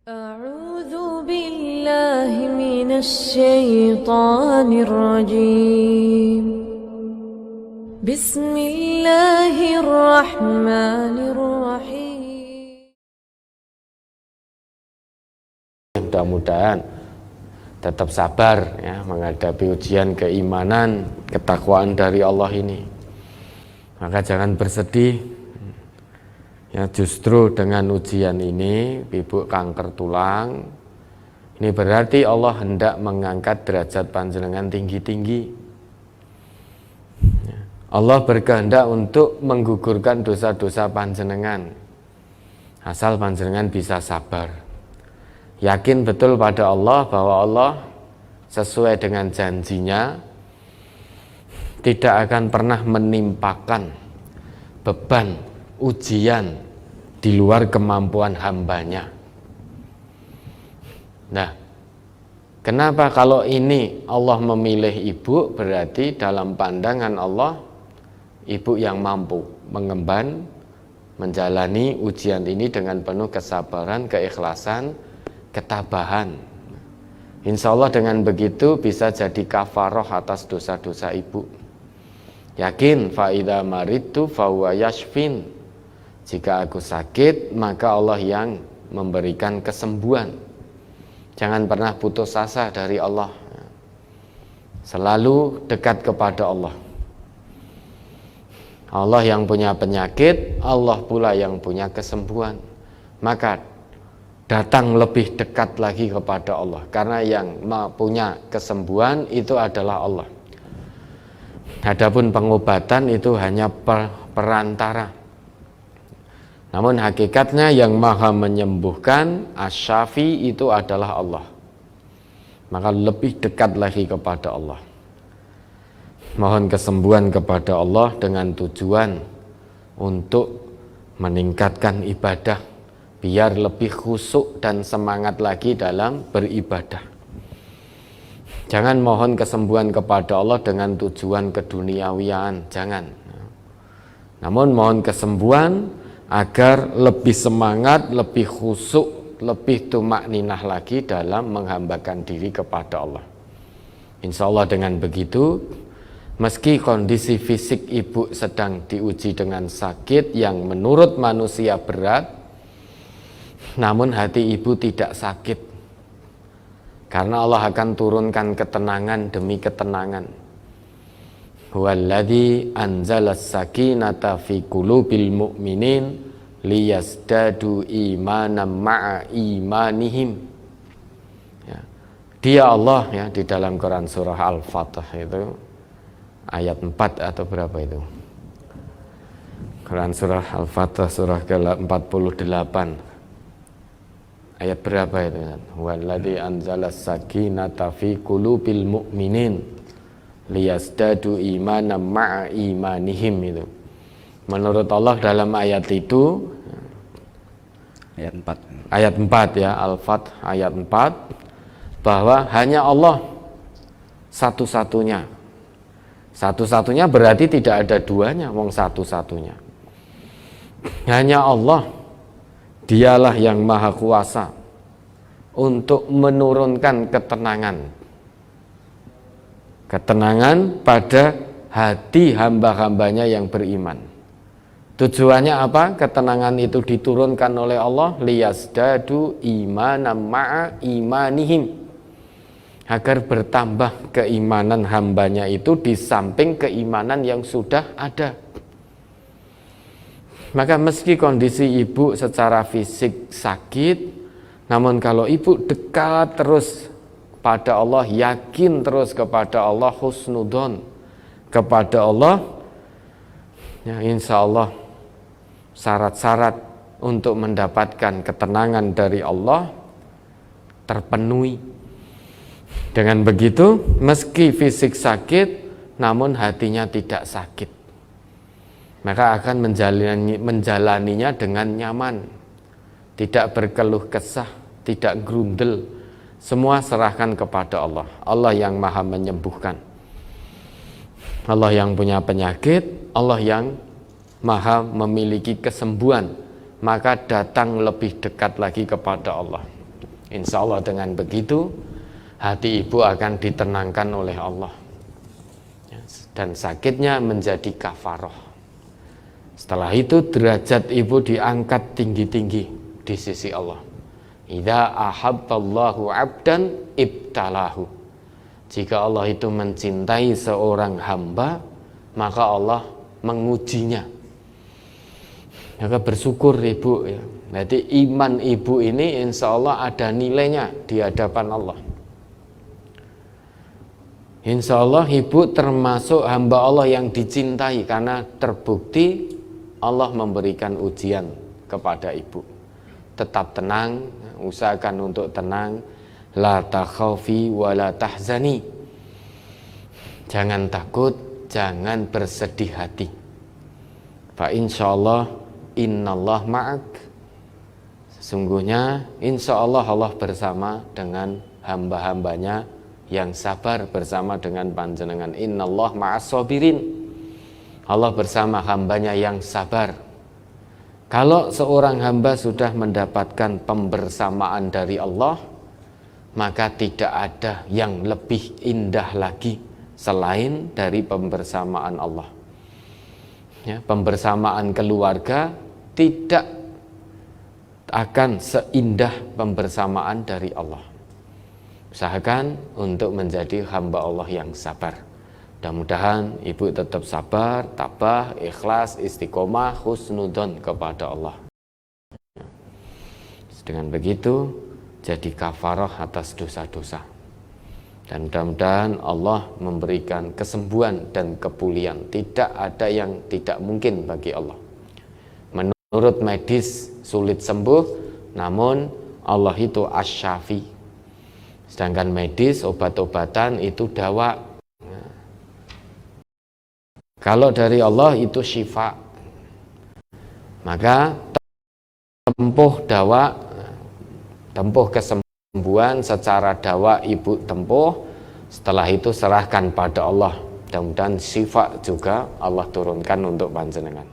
أعوذ بالله من الشيطان الرجيم بسم الله الرحمن الرحيم. Mudah-mudahan tetap sabar ya menghadapi ujian keimanan, ketakwaan dari Allah ini. Maka jangan bersedih. Ya, justru dengan ujian ini, ibu kanker tulang, ini berarti Allah hendak mengangkat derajat panjenengan tinggi-tinggi. Allah berkehendak untuk menggugurkan dosa-dosa panjenengan, asal panjenengan bisa sabar. Yakin betul pada Allah bahwa Allah sesuai dengan janjinya tidak akan pernah menimpakan beban ujian di luar kemampuan hambanya. Nah, kenapa kalau ini Allah memilih ibu, berarti dalam pandangan Allah ibu yang mampu mengemban menjalani ujian ini dengan penuh kesabaran, keikhlasan, ketabahan. Insya Allah dengan begitu bisa jadi kafaroh atas dosa-dosa ibu. Yakin fa idza maridtu fa huwa yashfin. Jika aku sakit, maka Allah yang memberikan kesembuhan. Jangan pernah putus asa dari Allah. Selalu dekat kepada Allah. Allah yang punya penyakit, Allah pula yang punya kesembuhan. Maka datang lebih dekat lagi kepada Allah. Karena yang punya kesembuhan itu adalah Allah. Adapun pengobatan itu hanya perantara. Namun hakikatnya yang maha menyembuhkan, Asy-Syafi, itu adalah Allah. Maka lebih dekat lagi kepada Allah. Mohon kesembuhan kepada Allah dengan tujuan untuk meningkatkan ibadah, biar lebih khusyuk dan semangat lagi dalam beribadah. Jangan mohon kesembuhan kepada Allah dengan tujuan keduniawian, jangan. Namun mohon kesembuhan agar lebih semangat, lebih khusyuk, lebih tumakninah lagi dalam menghambakan diri kepada Allah. Insya Allah dengan begitu, meski kondisi fisik ibu sedang diuji dengan sakit yang menurut manusia berat, namun hati ibu tidak sakit. Karena Allah akan turunkan ketenangan demi ketenangan. Walladzi anzalas sakinata fi qulubil mu'minin liyazdadu imanan ma'a imanihim. Ya. Dia Allah ya di dalam Quran surah Al-Fatah itu ayat 4 atau berapa itu? Quran surah Al-Fatah surah ke-48. Ayat berapa itu? Walladzi anzalas sakinata fi qulubil mu'minin liyazdadu imanan ma'a imanihim. Itu menurut Allah dalam ayat itu ayat 4 ya, Al-Fat ayat 4, bahwa hanya Allah satu-satunya berarti tidak ada duanya, wong satu-satunya. Hanya Allah, dialah yang maha kuasa untuk menurunkan ketenangan pada hati hamba-hambanya yang beriman. Tujuannya apa? Ketenangan itu diturunkan oleh Allah liyazdadu imanan ma'a imanihim, agar bertambah keimanan hambanya itu di samping keimanan yang sudah ada. Maka meski kondisi ibu secara fisik sakit, namun kalau ibu dekat terus pada Allah, yakin terus kepada Allah, husnudon kepada Allah, ya insya Allah syarat-syarat untuk mendapatkan ketenangan dari Allah terpenuhi. Dengan begitu, meski fisik sakit, namun hatinya tidak sakit, maka akan menjalaninya dengan nyaman, tidak berkeluh kesah, tidak grundel. Semua serahkan kepada Allah. Allah yang maha menyembuhkan, Allah yang punya penyakit, Allah yang maha memiliki kesembuhan. Maka datang lebih dekat lagi kepada Allah. Insya Allah dengan begitu hati ibu akan ditenangkan oleh Allah, dan sakitnya menjadi kafaroh. Setelah itu derajat ibu diangkat tinggi-tinggi di sisi Allah. Idza ahabballahu 'abdan ibtalahu. Jika Allah itu mencintai seorang hamba, maka Allah mengujinya. Maka bersyukur ibu ya. Berarti iman ibu ini insya Allah ada nilainya di hadapan Allah. Insya Allah ibu termasuk hamba Allah yang dicintai, karena terbukti Allah memberikan ujian kepada ibu. Tetap tenang, usahakan untuk tenang. La takhaufi wa la tahzani. Jangan takut, jangan bersedih hati. Fa insyaallah innallah ma'ak. Sesungguhnya insya Allah Allah bersama dengan hamba-hambanya yang sabar, bersama dengan panjenengan. Innallah ma'as sabirin. Allah bersama hambanya yang sabar. Kalau seorang hamba sudah mendapatkan pembersamaan dari Allah, maka tidak ada yang lebih indah lagi selain dari pembersamaan Allah. Ya, pembersamaan keluarga tidak akan seindah pembersamaan dari Allah. Usahakan untuk menjadi hamba Allah yang sabar. Mudah-mudahan ibu tetap sabar, tabah, ikhlas, istiqomah, husnudon kepada Allah. Dengan begitu jadi kafarah atas dosa-dosa. Dan mudah-mudahan Allah memberikan kesembuhan dan kepulihan. Tidak ada yang tidak mungkin bagi Allah. Menurut medis sulit sembuh, namun Allah itu asy-syafi. Sedangkan medis, obat-obatan itu dawa. Kalau dari Allah itu syifa. Maka tempuh dawa, tempuh kesembuhan secara dawa ibu tempuh. Setelah itu serahkan pada Allah. Mudah-mudahan syifa juga Allah turunkan untuk panjenengan.